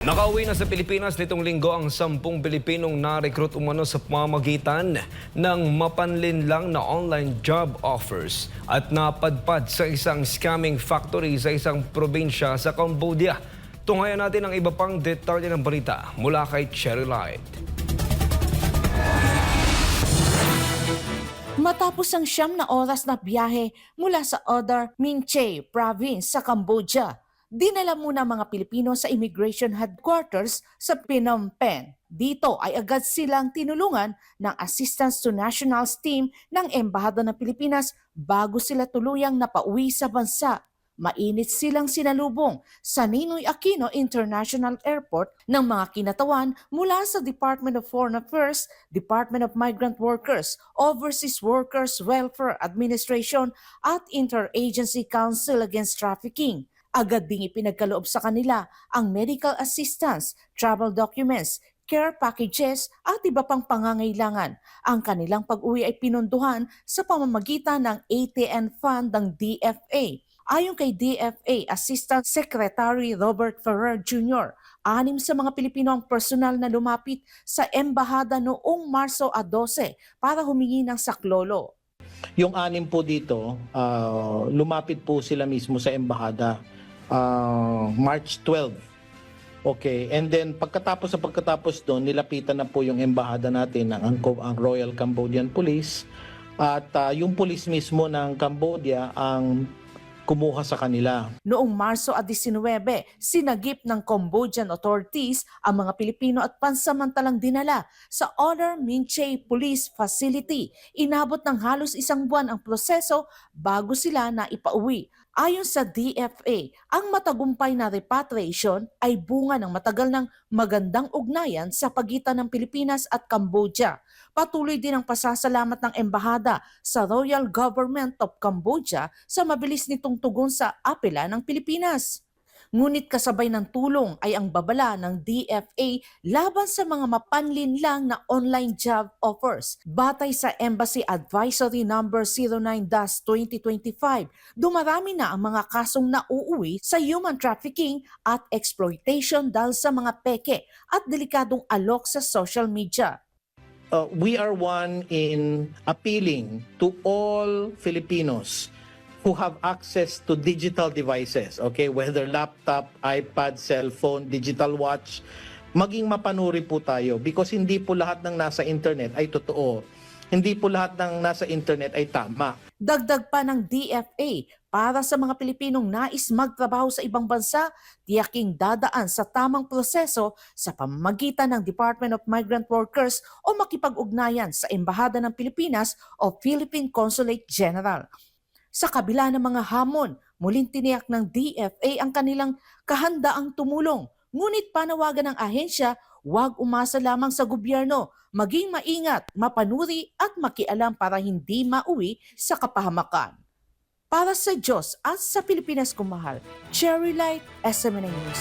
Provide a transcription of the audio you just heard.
Nakauwi na sa Pilipinas nitong linggo ang 10 Pilipinong na-recruit umano sa pamamagitan ng mapanlinlang na online job offers at napadpad sa isang scamming factory sa isang probinsya sa Cambodia. Tunghayan natin ang iba pang detalye ng balita mula kay Cherry Light. Matapos ang 9 na oras na biyahe mula sa Odar Minche Province sa Cambodia, dinala muna mga Pilipino sa immigration headquarters sa Phnom Penh. Dito ay agad silang tinulungan ng Assistance to Nationals team ng Embahada ng Pilipinas bago sila tuluyang napauwi sa bansa. Mainit silang sinalubong sa Ninoy Aquino International Airport ng mga kinatawan mula sa Department of Foreign Affairs, Department of Migrant Workers, Overseas Workers Welfare Administration at Interagency Council Against Trafficking. Agad ding ipinagkaloob sa kanila ang medical assistance, travel documents, care packages at iba pang pangangailangan. Ang kanilang pag-uwi ay pinunduhan sa pamamagitan ng ATN Fund ng DFA. Ayon kay DFA Assistant Secretary Robert Ferrer Jr., 6 sa mga Pilipino ang personal na lumapit sa embahada noong Marso 12 para humingi ng saklolo. Yung 6 po dito, lumapit po sila mismo sa embahada March 12. Okay, and then pagkatapos doon, nilapitan na po yung embahada natin ang Royal Cambodian Police at yung police mismo ng Cambodia ang kumuha sa kanila. Noong Marso 19, sinagip ng Cambodian authorities ang mga Pilipino at pansamantalang dinala sa Odar Minche Police Facility. Inabot ng halos 1 buwan ang proseso bago sila naipauwi. Ayon sa DFA, ang matagumpay na repatriation ay bunga ng matagal ng magandang ugnayan sa pagitan ng Pilipinas at Cambodia. Patuloy din ang pasasalamat ng embahada sa Royal Government of Cambodia sa mabilis nitong tugon sa apela ng Pilipinas. Ngunit kasabay ng tulong ay ang babala ng DFA laban sa mga mapanlinlang na online job offers. Batay sa Embassy Advisory No. 09-2025, dumarami na ang mga kasong nauuwi sa human trafficking at exploitation dahil sa mga peke at delikadong alok sa social media. We are one in appealing to all Filipinos who have access to digital devices, okay, whether laptop, iPad, cellphone, digital watch, maging mapanuri po tayo because hindi po lahat ng nasa internet ay totoo. Hindi po lahat ng nasa internet ay tama. Dagdag pa ng DFA, para sa mga Pilipinong nais magtrabaho sa ibang bansa, tiyaking dadaan sa tamang proseso sa pamamagitan ng Department of Migrant Workers o makipag-ugnayan sa Embahada ng Pilipinas o Philippine Consulate General. Sa kabila ng mga hamon, muling tiniyak ng DFA ang kanilang kahandaang tumulong. Ngunit panawagan ng ahensya, huwag umasa lamang sa gobyerno, maging maingat, mapanuri at makialam para hindi mauwi sa kapahamakan. Para sa Diyos at sa Pilipinas kumahal, Cherry Light, SMNA News.